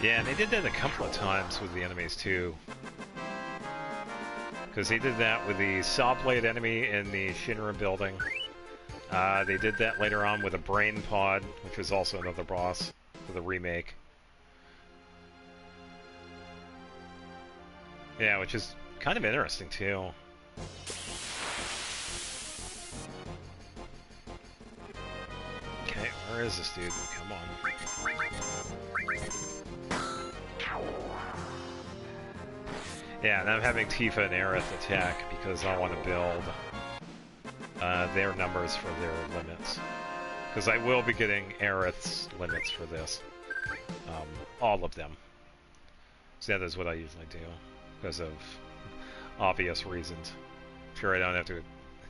Yeah, and they did that a couple of times with the enemies too. Because they did that with the saw blade enemy in the Shinra building. They did that later on with a brain pod, which was also another boss for the remake. Yeah, which is kind of interesting too. Okay, where is this dude? Come on. Yeah, and I'm having Tifa and Aerith attack because I want to build their numbers for their limits. Because I will be getting Aerith's limits for this. All of them. So that is what I usually do. Because of obvious reasons. Sure, I don't have to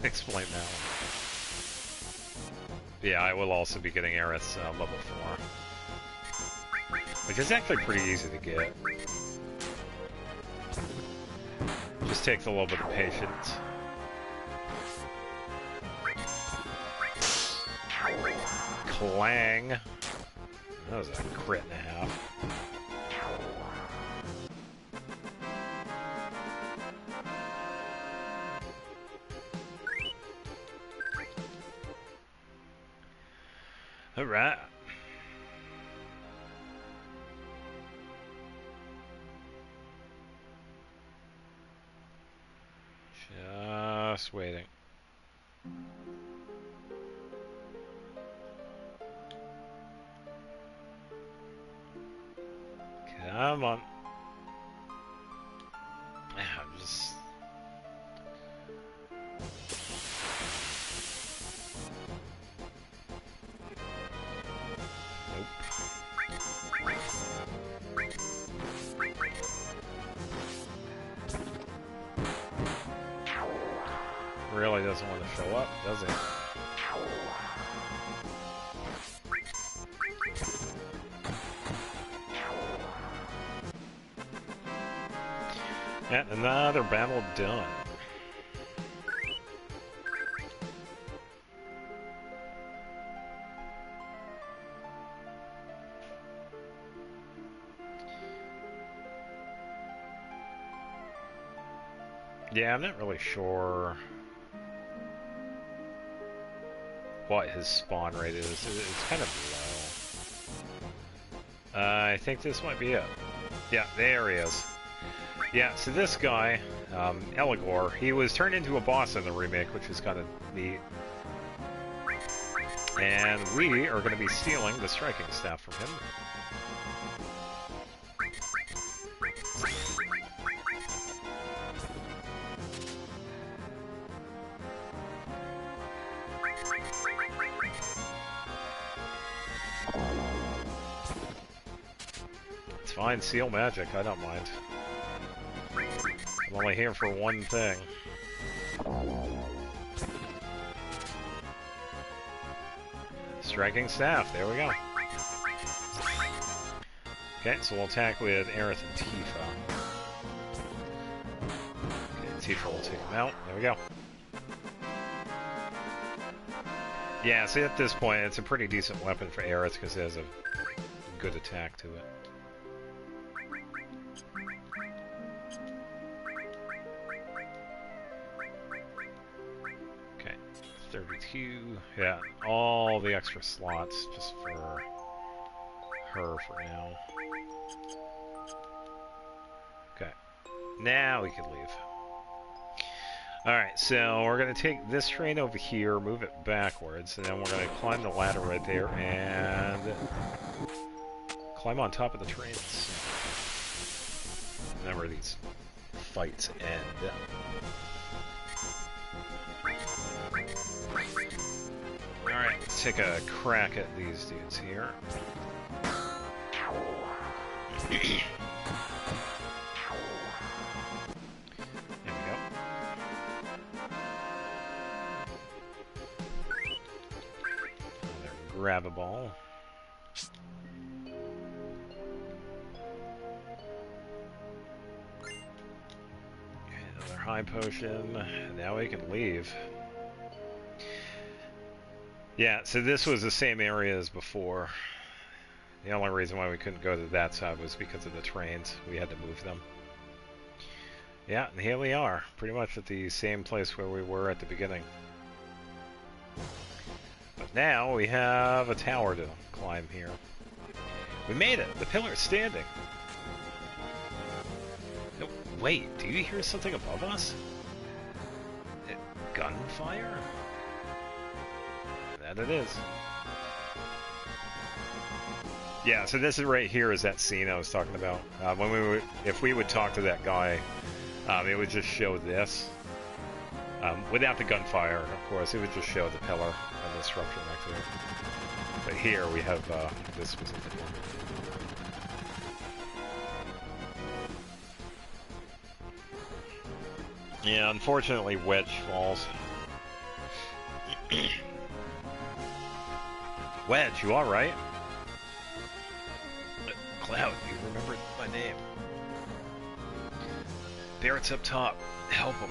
explain that one. Yeah, I will also be getting Aerith's level 4. Which is actually pretty easy to get. Just takes a little bit of patience. Clang! That was a crit and a half. Alright. Just waiting. Come on. Just... Nope. Really doesn't want to show up, does he? And another battle done. Yeah, I'm not really sure what his spawn rate is. It's kind of low. I think this might be it. Yeah, there he is. Yeah, so this guy, Eligor, he was turned into a boss in the remake, which is kind of neat. And we are going to be stealing the striking staff from him. It's fine, seal magic, I don't mind. I'm only here for one thing. Striking staff, there we go. Okay, so we'll attack with Aerith and Tifa. Okay, Tifa will take him out. There we go. Yeah, see at this point, it's a pretty decent weapon for Aerith because it has a good attack to it. 32, yeah, all the extra slots just for her for now. Okay, now we can leave. Alright, so we're going to take this train over here, move it backwards, and then we're going to climb the ladder right there and climb on top of the trains. Remember, these fights end. Alright, let's take a crack at these dudes here. There we go. Another grab-a-ball. Another high potion. Now we can leave. Yeah, so this was the same area as before. The only reason why we couldn't go to that side was because of the trains. We had to move them. Yeah, and here we are, pretty much at the same place where we were at the beginning. But now we have a tower to climb here. We made it! The pillar's standing! No, wait, do you hear something above us? Gunfire? That it is. Yeah, so this is right here is that scene I was talking about. When we would, if we would talk to that guy, it would just show this. Without the gunfire, of course, it would just show the pillar and the structure next to it. But here we have this specific one. Yeah, unfortunately, Wedge falls. Wedge, you alright? Cloud, you remembered my name. Barrett's up top. Help him.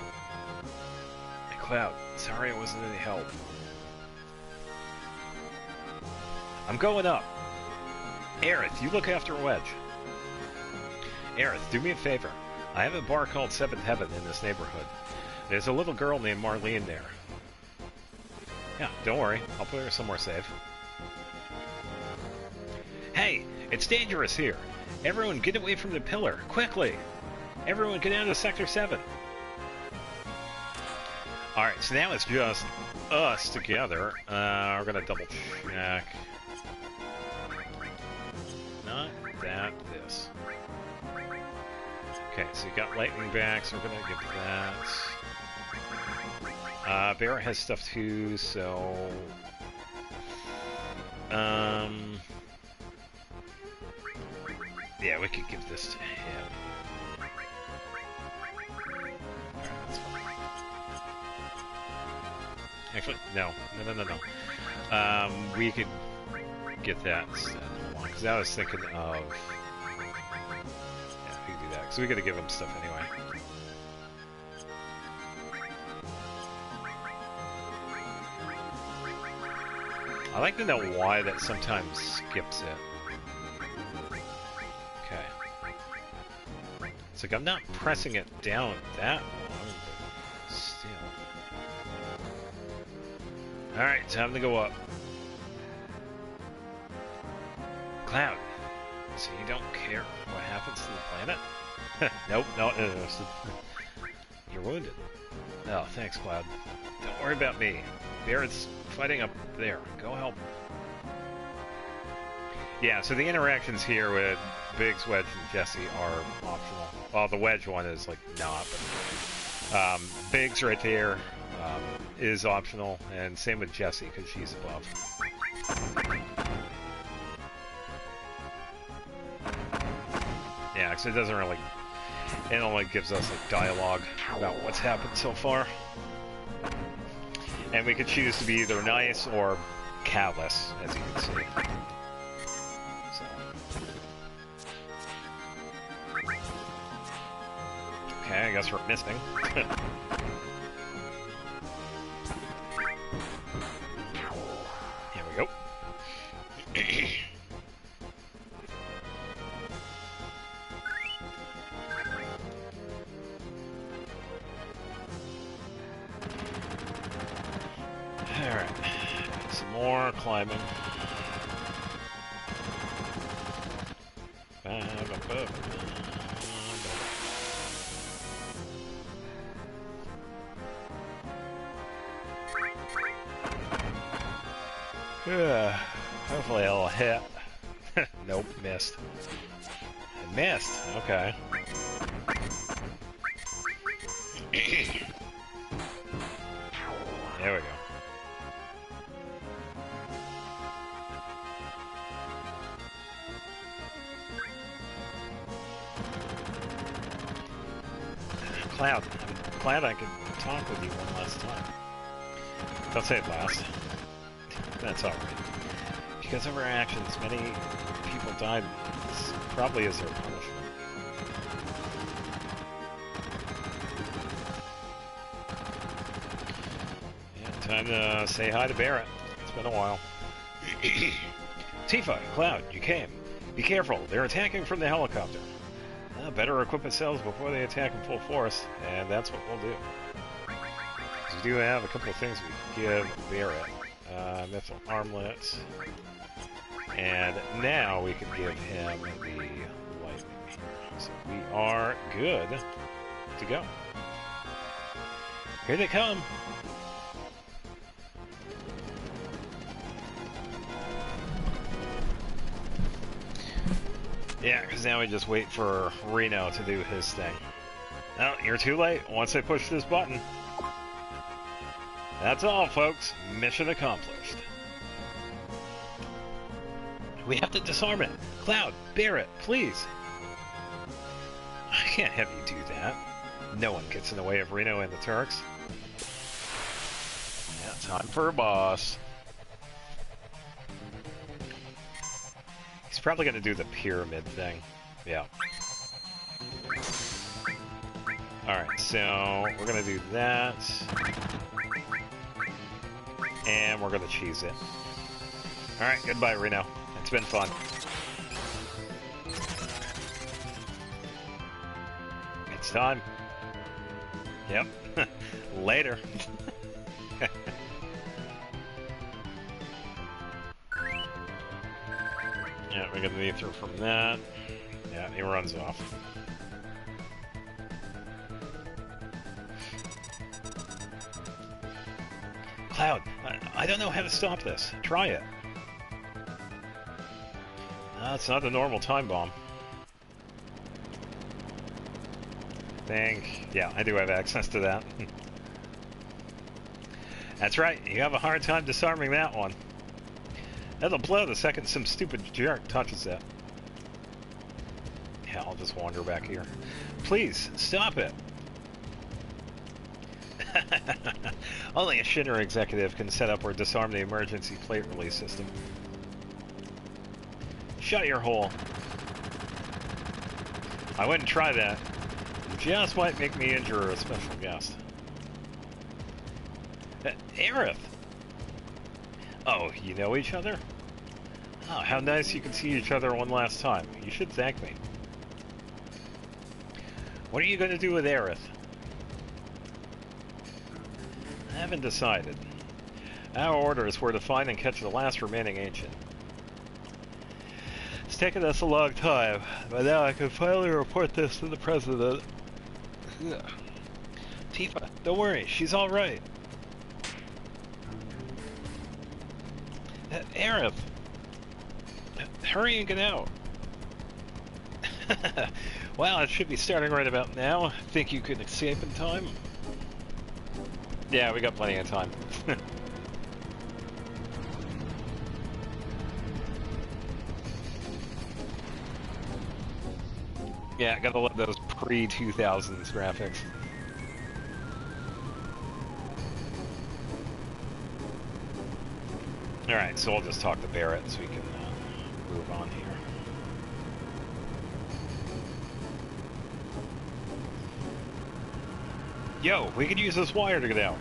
Hey, Cloud, sorry I wasn't any help. I'm going up. Aerith, you look after Wedge. Aerith, do me a favor. I have a bar called Seventh Heaven in this neighborhood. There's a little girl named Marlene there. Yeah, don't worry. I'll put her somewhere safe. Hey, it's dangerous here. Everyone get away from the pillar, quickly. Everyone get out of Sector 7. Alright, so now it's just us together. We're gonna double check. Not that, this. Okay, so you got lightning back, so we're gonna give that. Barrett has stuff too, so... yeah, we could give this to him. Alright, that's fine. Actually, no. We could get that instead. Hold on, because I was thinking of... we can do that, because we gotta give him stuff anyway. I like to know why that sometimes skips it. Okay. It's like I'm not pressing it down that long, but still. Alright, time to go up. Cloud, so you don't care what happens to the planet? Nope, no. You're wounded. Oh, thanks, Cloud. Don't worry about me. Barrett's fighting up there. Go help. Yeah, so the interactions here with Biggs, Wedge, and Jesse are optional. Well, the Wedge one is, like, not, but... Biggs right there is optional, and same with Jesse, because she's above. Yeah, because it doesn't really... It only gives us, like, dialogue about what's happened so far. And we could choose to be either nice or callous, as you can see. So. Okay, I guess we're missing. Here we go. Alright, some more climbing. Hopefully it'll hit. Nope, missed. I missed, okay. There we go. Cloud, I'm glad I could talk with you one last time. Don't say it last. That's alright. Because of our actions, many people died. This probably is their punishment. Yeah, time to say hi to Barrett. It's been a while. Tifa, Cloud, you came. Be careful, they're attacking from the helicopter. Better equip ourselves before they attack in full force, and that's what we'll do. We do have a couple of things we give Barrett. Missile armlets. And now we can give him the light. So we are good to go. Here they come. Yeah, because now we just wait for Reno to do his thing. No, you're too late. Once I push this button. That's all, folks. Mission accomplished. We have to disarm it. Cloud, Barrett, please. I can't have you do that. No one gets in the way of Reno and the Turks. Yeah, time for a boss. He's probably going to do the pyramid thing. Yeah. Alright, so we're going to do that. And we're going to cheese it. Alright, goodbye, Reno. It's been fun. It's time. Yep. Later. Yeah, we're gonna need through from that. Yeah, he runs off. Cloud, I don't know how to stop this. Try it. It's not a normal time bomb. Yeah, I do have access to that. That's right, you have a hard time disarming that one. That'll blow the second some stupid jerk touches that. Yeah, I'll just wander back here. Please, stop it! Only a Shinra executive can set up or disarm the emergency plate release system. Shut your hole. I wouldn't try that. You just might make me injure a special guest. Aerith! Oh, you know each other? Oh, how nice you can see each other one last time. You should thank me. What are you going to do with Aerith? I haven't decided. Our orders were to find and catch the last remaining ancient. It's taken us a long time, but now I can finally report this to the president. Tifa, don't worry, she's all right. Aerith! Hurry and get out. Well, it should be starting right about now. Think you can escape in time? Yeah, we got plenty of time. Yeah, gotta love those pre-2000s graphics. Alright, so I'll just talk to Barrett so we can move on here. Yo, we could use this wire to get out.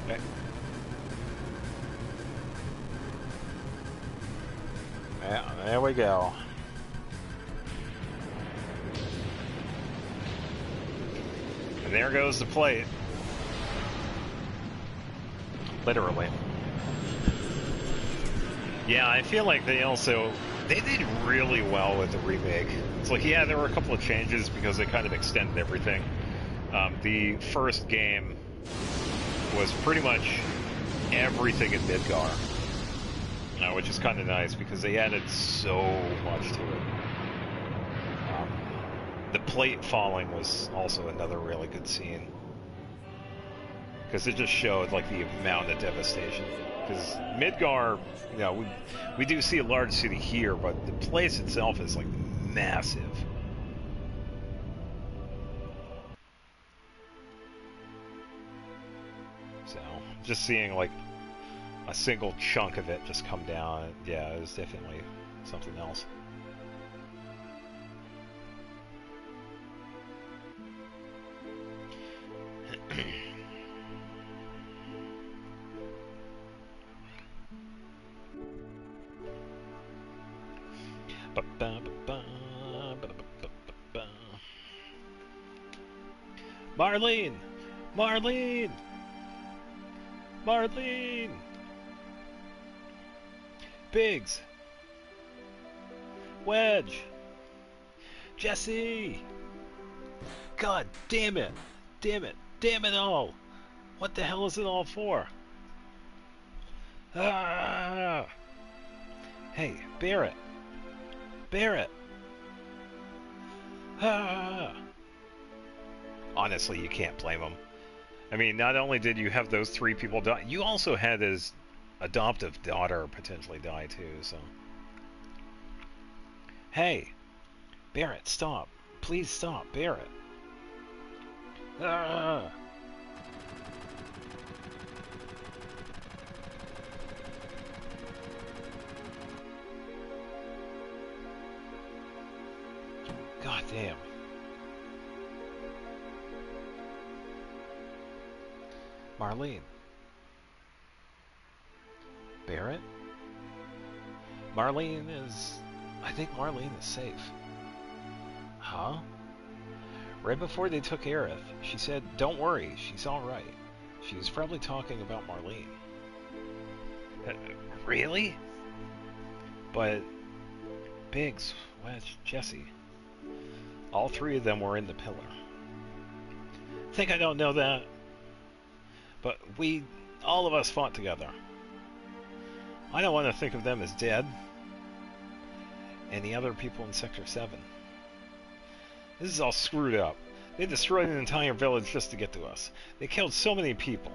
Okay. Yeah, there we go. And there goes the plate. Literally. Yeah, I feel like they did really well with the remake. It's like, yeah, there were a couple of changes because they kind of extended everything. The first game was pretty much everything in Midgar, which is kind of nice because they added so much to it. The plate falling was also another really good scene. Because it just showed, like, the amount of devastation. Because Midgar, you know, we do see a large city here, but the place itself is, like, massive. So, just seeing, like, a single chunk of it just come down, yeah, it was definitely something else. Marlene! Marlene! Marlene! Biggs! Wedge! Jesse! God damn it! Damn it! Damn it all! What the hell is it all for? Ah! Hey, Barrett! Barrett! Ah! Honestly, you can't blame him. I mean, not only did you have those 3 people die, you also had his adoptive daughter potentially die too, so... Hey! Barrett, stop! Please stop, Barrett! Ah! God damn. Marlene. Barrett? Marlene is... I think Marlene is safe. Huh? Right before they took Aerith, she said, "Don't worry, she's alright." She was probably talking about Marlene. Really? But... Biggs, Wedge, Jesse... all 3 of them were in the pillar. Think I don't know that? But all of us fought together. I don't want to think of them as dead. And the other people in Sector 7. This is all screwed up. They destroyed an entire village just to get to us. They killed so many people.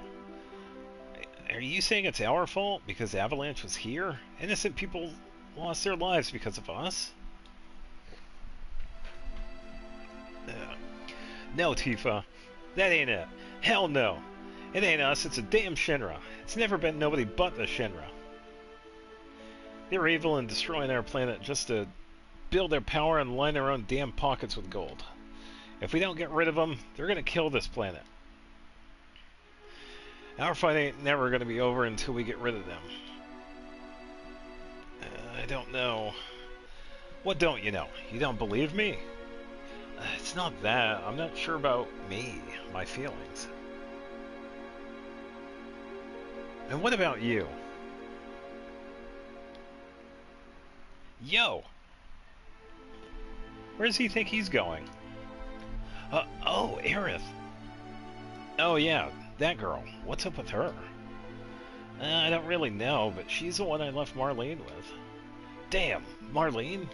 Are you saying it's our fault because the Avalanche was here? Innocent people lost their lives because of us? No, Tifa. That ain't it. Hell no. It ain't us, it's a damn Shinra. It's never been nobody but the Shinra. They're evil and destroying our planet just to build their power and line their own damn pockets with gold. If we don't get rid of them, they're gonna kill this planet. Our fight ain't never gonna be over until we get rid of them. I don't know. What don't you know? You don't believe me? It's not that. I'm not sure about me, my feelings. And what about you? Yo! Where does he think he's going? Oh, Aerith! Oh yeah, that girl. What's up with her? I don't really know, but she's the one I left Marlene with. Damn, Marlene?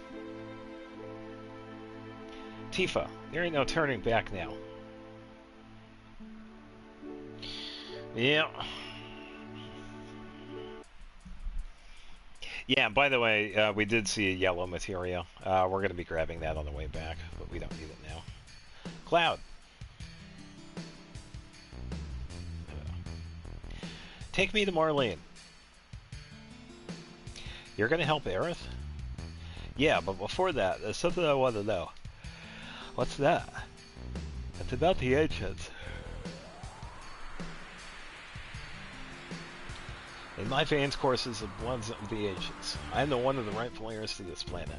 Tifa, there ain't no turning back now. Yeah. Yeah, by the way, we did see a yellow materia. We're going to be grabbing that on the way back, but we don't need it now. Cloud. Take me to Marlene. You're going to help Aerith? Yeah, but before that, there's something I want to know. What's that? It's about the ancients. In my veins courses the bloods of the ancients. I am the one of the rightful heirs to this planet.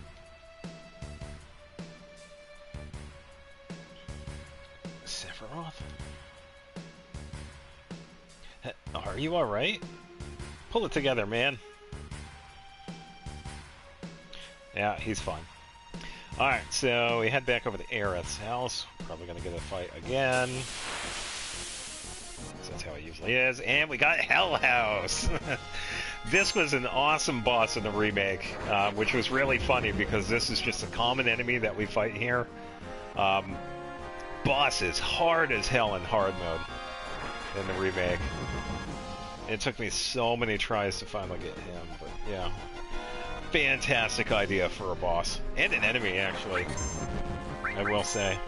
Sephiroth? Are you alright? Pull it together, man. Yeah, he's fine. Alright, so we head back over to Aerith's house. Probably gonna get a fight again. That's how it usually is. And we got Hell House! This was an awesome boss in the remake, which was really funny because this is just a common enemy that we fight here. Boss is hard as hell in hard mode in the remake. It took me so many tries to finally get him, but yeah. Fantastic idea for a boss. And an enemy, actually. I will say.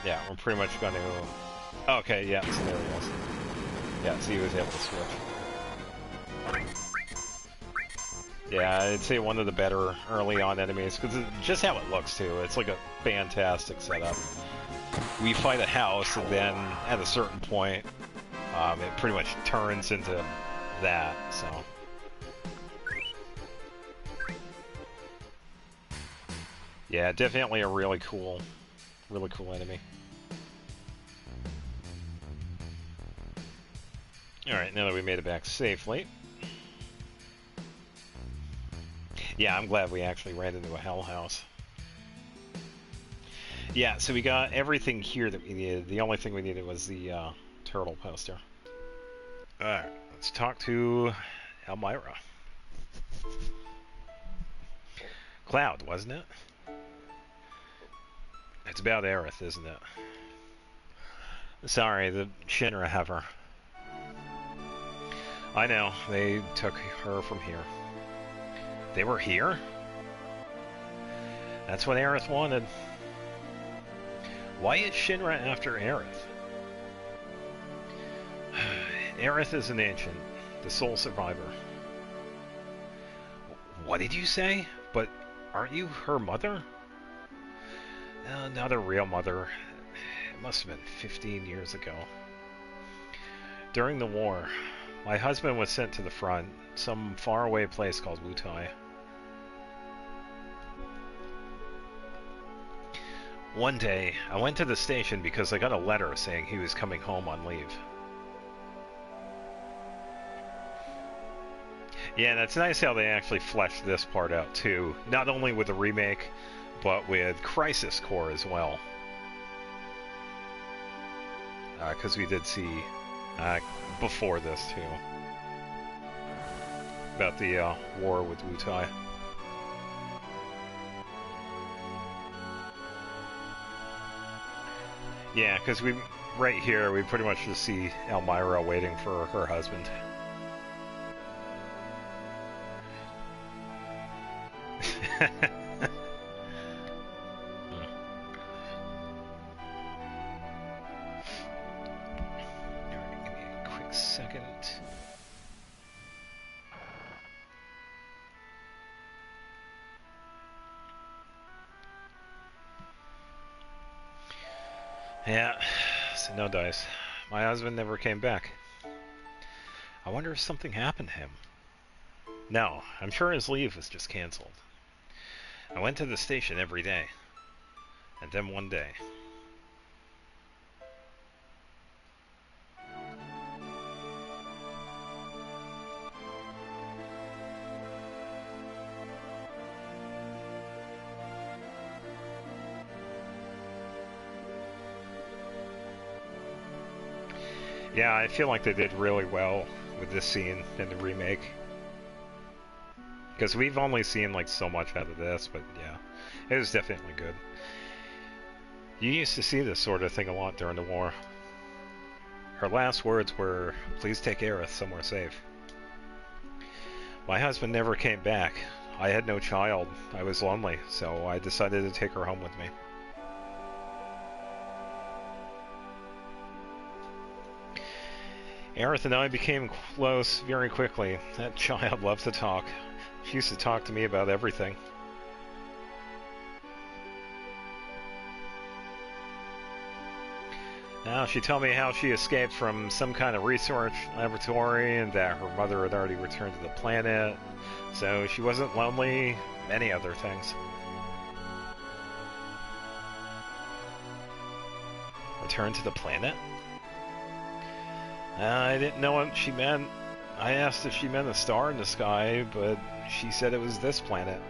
Yeah, we're pretty much going to... Okay, yeah, so there he goes. Yeah, so he was able to switch. Yeah, I'd say one of the better early on enemies, because just how it looks, too. It's like a fantastic setup. We fight a house, and then at a certain point, it pretty much turns into that, so... Yeah, definitely a really cool enemy. Alright, now that we made it back safely. Yeah, I'm glad we actually ran into a hell house. Yeah, so we got everything here that we needed. The only thing we needed was the turtle poster. Alright, let's talk to Elmira. Cloud, wasn't it? It's about Aerith, isn't it? Sorry, the Shinra have her. I know, they took her from here. They were here? That's what Aerith wanted. Why is Shinra after Aerith? Aerith is an ancient, the sole survivor. What did you say? But aren't you her mother? Not a real mother. It must have been 15 years ago. During the war, my husband was sent to the front, some faraway place called Wutai. One day, I went to the station because I got a letter saying he was coming home on leave. Yeah, that's nice how they actually fleshed this part out too, not only with the remake, but with Crisis Core as well. Because we did see before this too about the war with Wutai. Yeah, because right here we pretty much just see Elmira waiting for her husband. Alright, give me a quick second. Yeah, so no dice. My husband never came back. I wonder if something happened to him. No, I'm sure his leave was just canceled. I went to the station every day. And then one day. Yeah, I feel like they did really well with this scene in the remake. Because we've only seen like so much out of this, but yeah, it was definitely good. You used to see this sort of thing a lot during the war. Her last words were, "Please take Aerith somewhere safe." My husband never came back. I had no child. I was lonely, so I decided to take her home with me. Aerith and I became close very quickly. That child loves to talk. She used to talk to me about everything. Now she told me how she escaped from some kind of research laboratory and that her mother had already returned to the planet, so she wasn't lonely, many other things. Return to the planet? I didn't know what she meant. I asked if she meant a star in the sky, but she said it was this planet.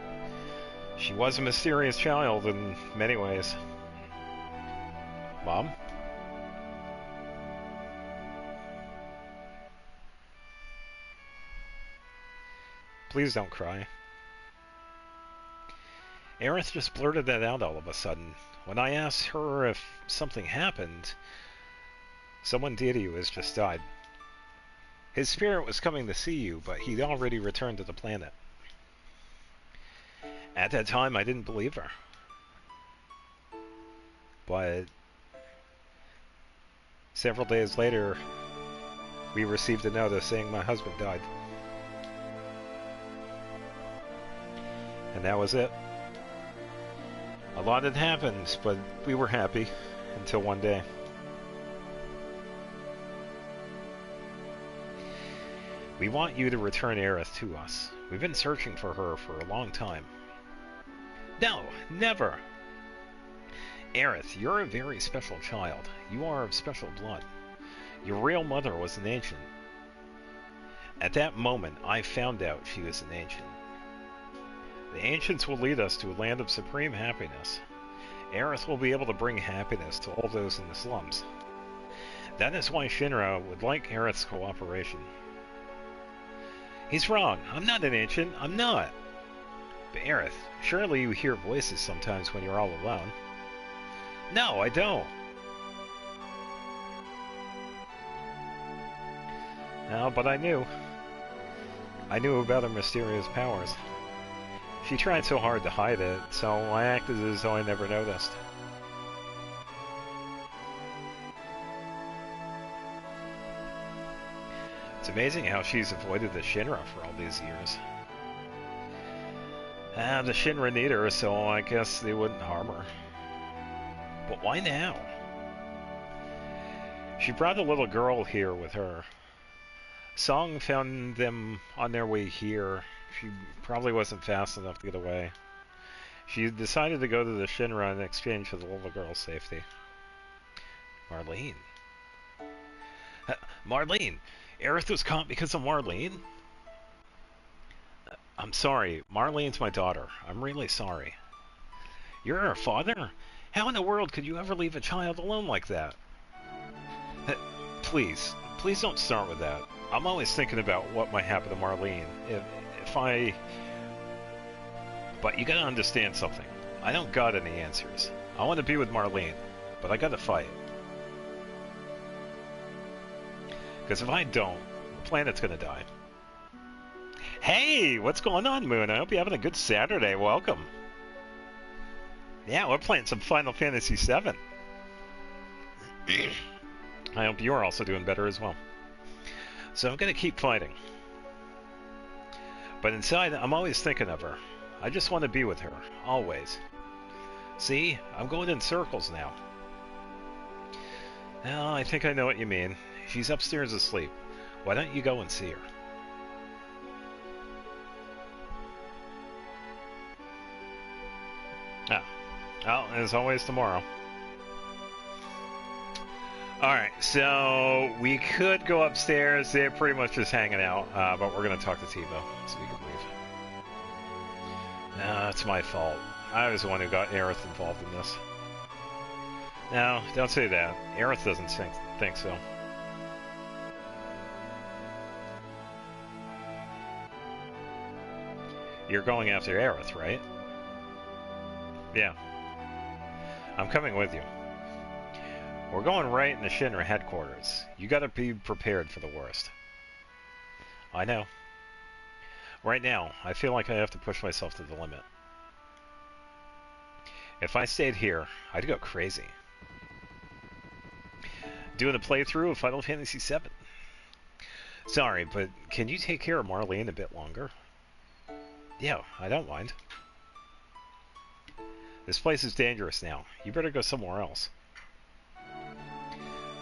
She was a mysterious child in many ways. Mom? Please don't cry. Aerith just blurted that out all of a sudden. When I asked her if something happened, someone dear to you has just died. His spirit was coming to see you, but he'd already returned to the planet. At that time, I didn't believe her. But several days later, we received a notice saying my husband died. And that was it. A lot had happened, but we were happy until one day. We want you to return Aerith to us. We've been searching for her for a long time. No, never! Aerith, you're a very special child. You are of special blood. Your real mother was an ancient. At that moment, I found out she was an ancient. The ancients will lead us to a land of supreme happiness. Aerith will be able to bring happiness to all those in the slums. That is why Shinra would like Aerith's cooperation. He's wrong. I'm not an ancient. I'm not. But Aerith, surely you hear voices sometimes when you're all alone. No, I don't. No, but I knew. I knew about her mysterious powers. She tried so hard to hide it, so I acted as though I never noticed. It's amazing how she's avoided the Shinra for all these years. The Shinra need her, so I guess they wouldn't harm her. But why now? She brought a little girl here with her. Song found them on their way here. She probably wasn't fast enough to get away. She decided to go to the Shinra in exchange for the little girl's safety. Marlene. Marlene! Aerith was caught because of Marlene? I'm sorry. Marlene's my daughter. I'm really sorry. You're her father? How in the world could you ever leave a child alone like that? Please don't start with that. I'm always thinking about what might happen to Marlene. If I... But you gotta understand something. I don't got any answers. I want to be with Marlene, but I gotta fight. Because if I don't, the planet's gonna die. Hey, what's going on, Moon? I hope you're having a good Saturday. Welcome. Yeah, we're playing some Final Fantasy VII. I hope you're also doing better as well. So I'm going to keep fighting. But inside, I'm always thinking of her. I just want to be with her, always. See, I'm going in circles now. Now, I think I know what you mean. She's upstairs asleep. Why don't you go and see her? Ah. Well, as always, tomorrow. Alright, so we could go upstairs. They're pretty much just hanging out, but we're going to talk to Tivo so we can leave. No, it's my fault. I was the one who got Aerith involved in this. No, don't say that. Aerith doesn't think so. You're going after Aerith, right? Yeah. I'm coming with you. We're going right in the Shinra headquarters. You gotta be prepared for the worst. I know. Right now, I feel like I have to push myself to the limit. If I stayed here, I'd go crazy. Doing a playthrough of Final Fantasy VII. Sorry, but can you take care of Marlene a bit longer? Yeah, I don't mind. This place is dangerous now. You better go somewhere else.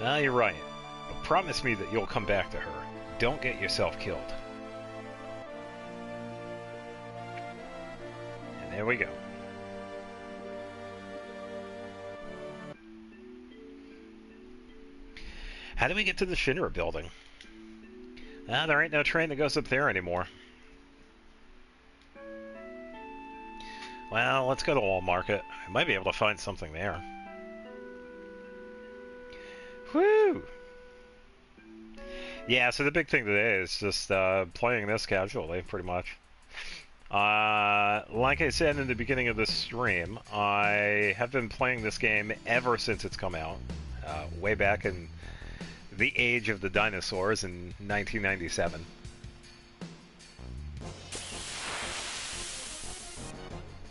Ah, you're right. But promise me that you'll come back to her. Don't get yourself killed. And there we go. How do we get to the Shinra building? Ah, there ain't no train that goes up there anymore. Well, let's go to Wall Market. I might be able to find something there. Woo! Yeah, so the big thing today is just playing this casually, pretty much. Like I said in the beginning of this stream, I have been playing this game ever since it's come out. Way back in the age of the dinosaurs in 1997.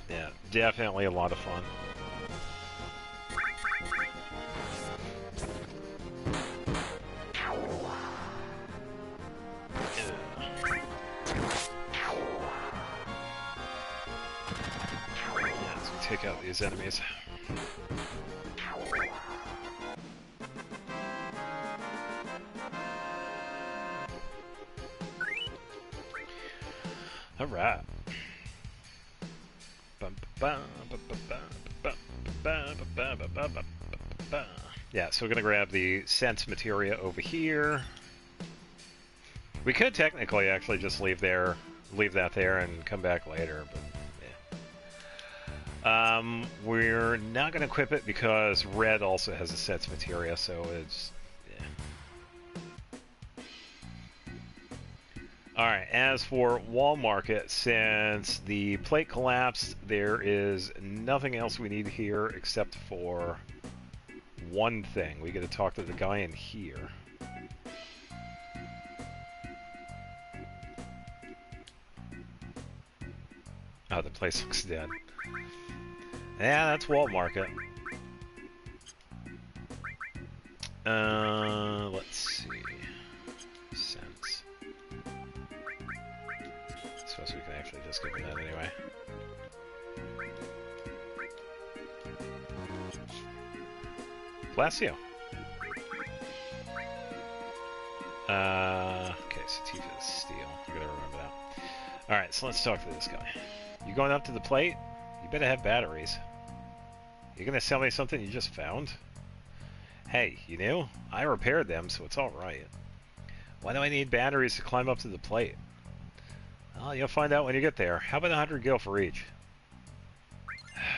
Yeah, definitely a lot of fun. Yeah, as we take out these enemies. All right. Bump. Yeah, so we're gonna grab the sense materia over here. We could technically actually just leave that there and come back later, but yeah. We're not gonna equip it because red also has a sense materia, so it's Alright, as for wall market, since the plate collapsed, there is nothing else we need here except for one thing. We get to talk to the guy in here. Oh, the place looks dead. Yeah, that's wall market. Let's see. Sense. I suppose we can actually just give him that anyway. Bless you. Okay, so Tifa is steel. I gotta remember that. Alright, so let's talk to this guy. You going up to the plate? You better have batteries. You gonna sell me something you just found? Hey, you know, I repaired them, so it's alright. Why do I need batteries to climb up to the plate? Well, you'll find out when you get there. How about 100 gil for each?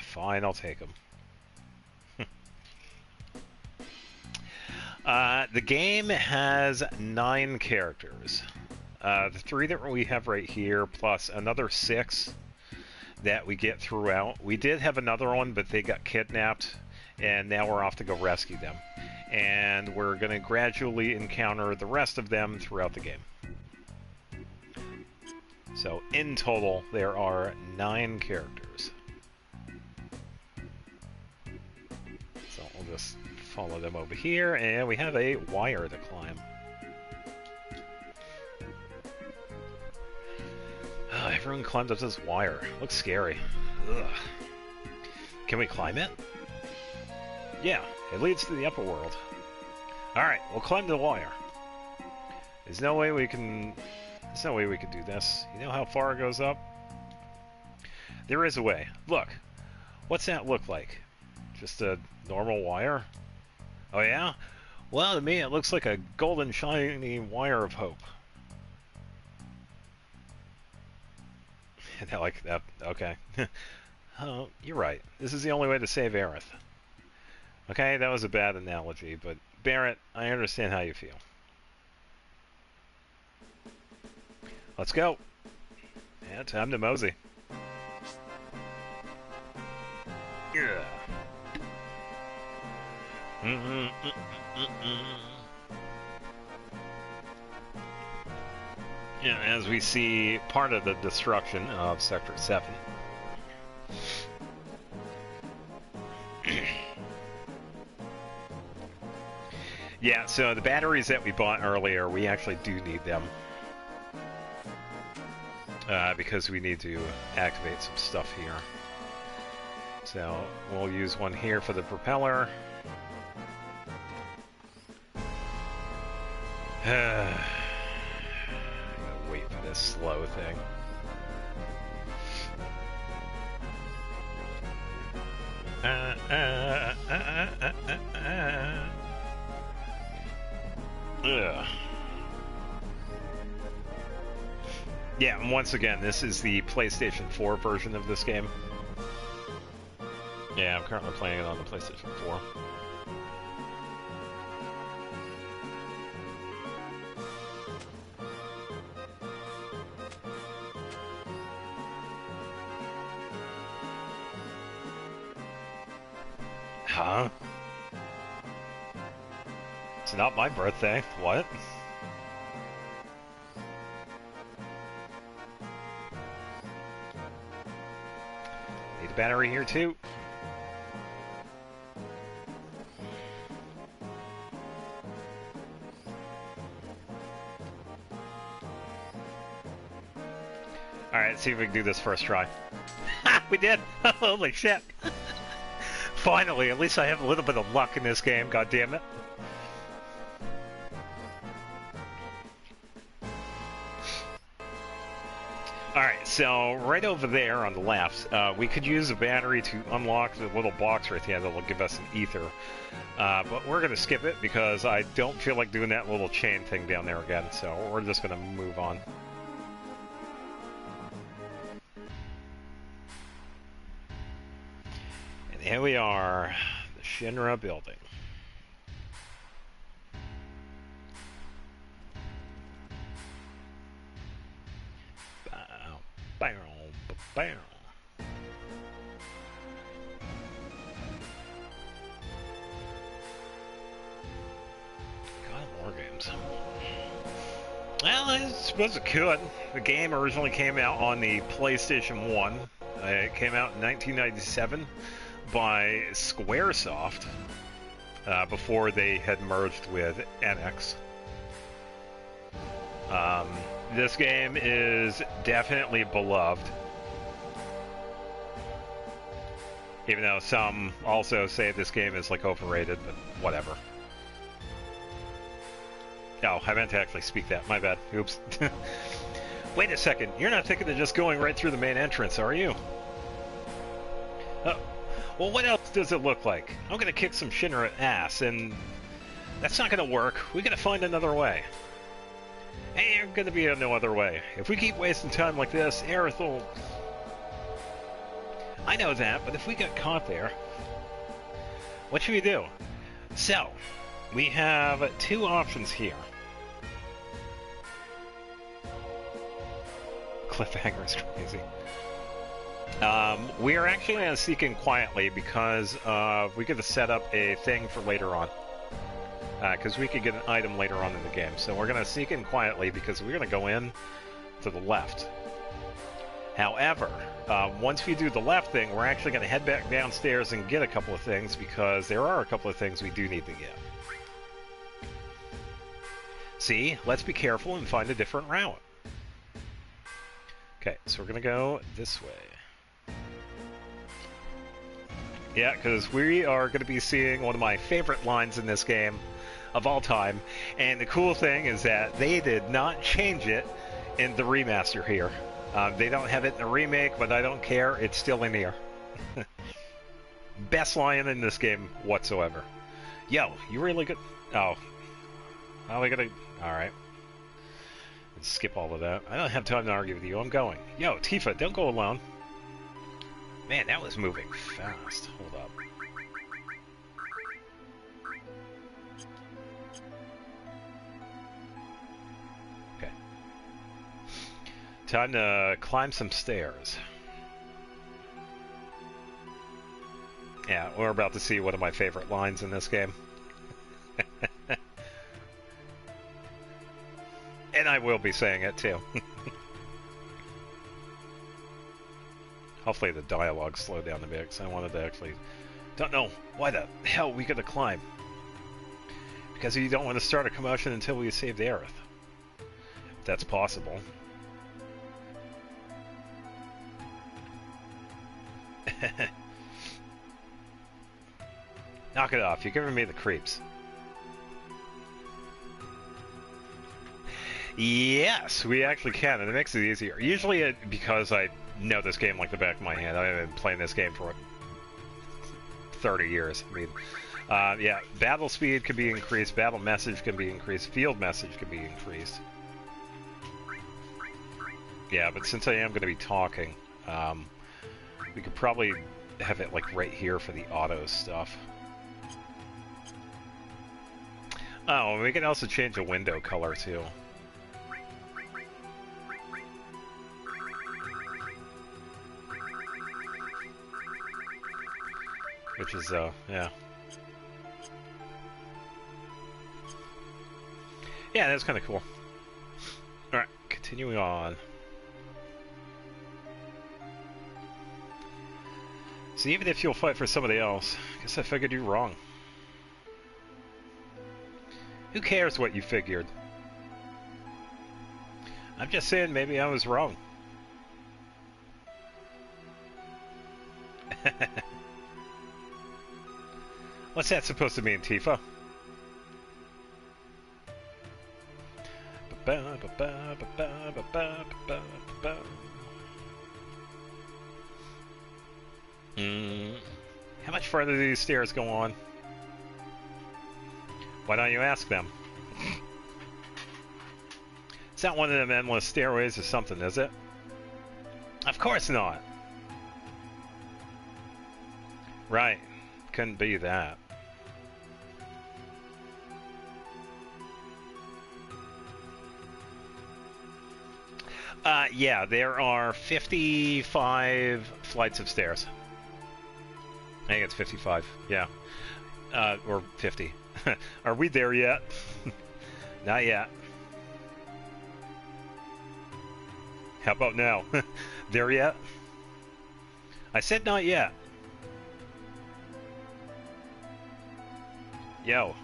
Fine, I'll take them. The game has 9 characters. The 3 that we have right here, plus another 6 that we get throughout. We did have another one, but they got kidnapped, and now we're off to go rescue them. And we're going to gradually encounter the rest of them throughout the game. So, in total, there are 9 characters. So, we'll just follow them over here, and we have a wire to climb. Oh, everyone climbed up this wire. Looks scary. Ugh. Can we climb it? Yeah, it leads to the upper world. Alright, we'll climb the wire. There's no way we can do this. You know how far it goes up? There is a way. Look. What's that look like? Just a normal wire? Oh yeah? Well, to me it looks like a golden shiny wire of hope. Like that. Okay. Oh, you're right. This is the only way to save Aerith. Okay, that was a bad analogy, but Barrett, I understand how you feel. Let's go. Yeah, time to mosey. Yeah. Yeah, as we see part of the destruction of Sector 7. Yeah, so the batteries that we bought earlier, we actually do need them. Because we need to activate some stuff here. So, we'll use one here for the propeller. Wait for this slow thing. Ugh. Yeah, and once again, this is the PlayStation 4 version of this game. Yeah, I'm currently playing it on the PlayStation 4. Huh? It's not my birthday. What? Need a battery here too. Alright, let's see if we can do this first try. We did! Holy shit! Finally, at least I have a little bit of luck in this game, goddammit. Alright, so right over there on the left, we could use a battery to unlock the little box right there that will give us an ether. But we're going to skip it because I don't feel like doing that little chain thing down there again, so we're just going to move on. And here we are, the Shinra building. Bow, bow. God, more games. Well, I suppose it could. The game originally came out on the PlayStation 1. It came out in 1997 by Squaresoft before they had merged with NX. This game is definitely beloved. Even though some also say this game is like overrated, but whatever. Oh, I meant to actually speak that. My bad. Oops. Wait a second. You're not thinking of just going right through the main entrance, are you? Oh. Well, what else does it look like? I'm gonna kick some Shinra ass, and that's not gonna work. We gotta find another way. Ain't gonna be no other way. If we keep wasting time like this, Aerith will... I know that, but if we get caught there... What should we do? So, we have two options here. Cliffhanger is crazy. We are actually going to sneak in quietly because we get to set up a thing for later on. Because we could get an item later on in the game. So we're going to sneak in quietly because we're going to go in to the left. However, once we do the left thing, we're actually going to head back downstairs and get a couple of things because there are a couple of things we do need to get. See, let's be careful and find a different route. Okay, so we're going to go this way. Yeah, because we are going to be seeing one of my favorite lines in this game of all time. And the cool thing is that they did not change it in the remaster here. They don't have it in the remake, but I don't care. It's still in here. Best line in this game whatsoever. Yo, you really good? Oh. Oh, we gotta... Alright. Let's skip all of that. I don't have time to argue with you. I'm going. Yo, Tifa, don't go alone. Man, that was moving fast. Hold up. Okay. Time to climb some stairs. Yeah, we're about to see one of my favorite lines in this game. And I will be saying it too. Hopefully the dialogue slowed down a bit, because I wanted to actually... Don't know why the hell we gotta climb. Because you don't want to start a commotion until we save Aerith. If that's possible. Knock it off, you're giving me the creeps. Yes, we actually can, and it makes it easier. Usually, because I know this game like the back of my hand, I've been playing this game for, what, 30 years. I mean, yeah, battle speed can be increased, battle message can be increased, field message can be increased. Yeah, but since I am going to be talking, we could probably have it, like, right here for the auto stuff. Oh, and we can also change the window color, too. Which is, yeah. Yeah, that's kind of cool. Alright, continuing on. So even if you'll fight for somebody else, I guess I figured you wrong. Who cares what you figured? I'm just saying maybe I was wrong. What's that supposed to mean, Tifa? further do these stairs go on? Why don't you ask them? It's not one of them endless stairways or something, is it? Of course not. Right. Couldn't be that. Yeah, there are 55 flights of stairs. I think it's 55, yeah. Or 50. Are we there yet? Not yet. How about now? There yet? I said not yet. Yo.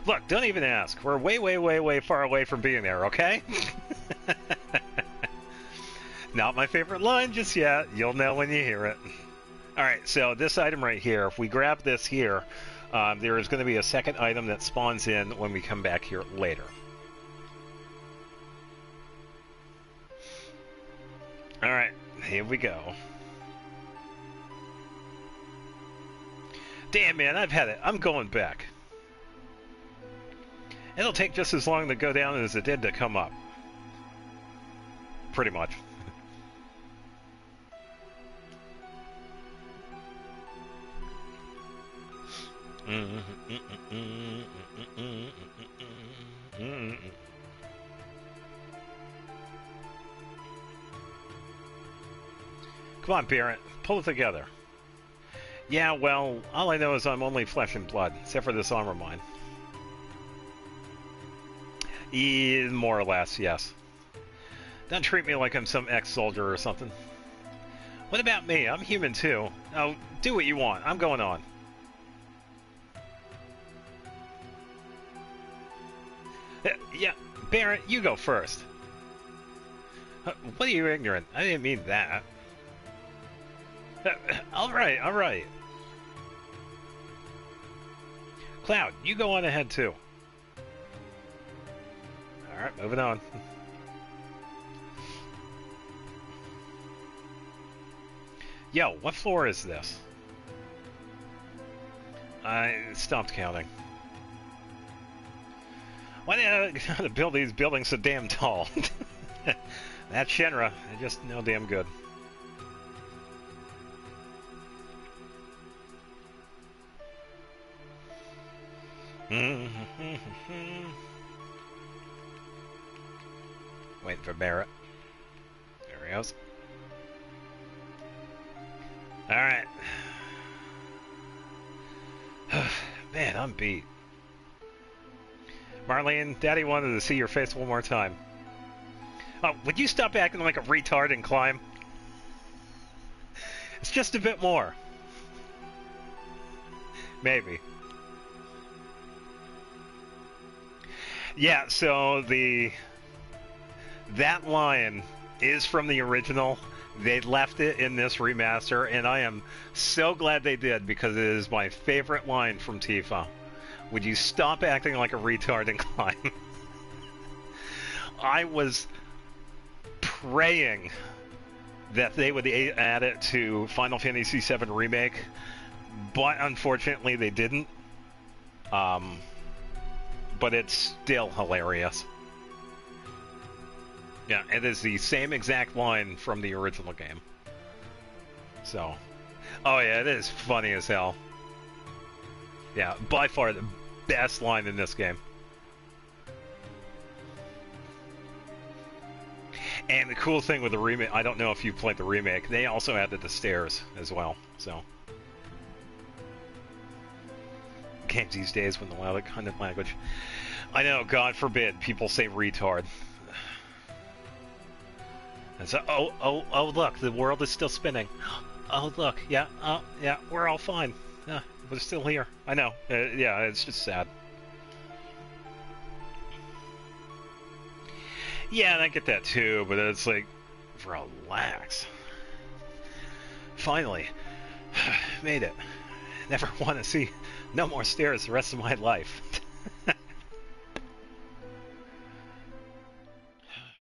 Look, don't even ask. We're way, way, way, way far away from being there, okay? Not my favorite line just yet. You'll know when you hear it. Alright, so this item right here, if we grab this here, there is going to be a second item that spawns in when we come back here later. Alright, here we go. Damn, man, I've had it. I'm going back. It'll take just as long to go down as it did to come up. Pretty much. Come on, Barrett. Pull it together. Yeah, well, all I know is I'm only flesh and blood, except for this armor of mine. More or less, yes. Don't treat me like I'm some ex-soldier or something. What about me? I'm human too. Oh, do what you want. I'm going on. Yeah, Barrett, you go first. What are you ignorant? I didn't mean that. Alright, alright. Cloud, you go on ahead too. Alright, moving on. Yo, what floor is this? I stopped counting. Why do I gotta build these buildings so damn tall? That Shenra, they're just no damn good. Waiting for Barrett. There he goes. Alright. Man, I'm beat. Marlene, Daddy wanted to see your face one more time. Oh, would you stop acting like a retard and climb? It's just a bit more. Maybe. Yeah, so that line is from the original. They left it in this remaster, and I am so glad they did, because it is my favorite line from Tifa. Would you stop acting like a retard and climb? I was praying that they would add it to Final Fantasy VII Remake, but unfortunately they didn't. But it's still hilarious. Yeah, it is the same exact line from the original game. So, oh yeah, it is funny as hell. Yeah, by far the best line in this game. And the cool thing with the remake, I don't know if you played the remake, they also added the stairs as well, so. Games these days with the kind of language. I know, God forbid, people say retard. And so, oh, look, the world is still spinning. Oh, look, yeah, we're all fine. Yeah, we're still here. I know, yeah, it's just sad. Yeah, and I get that too, but it's like, relax. Finally, made it. Never want to see no more stairs the rest of my life.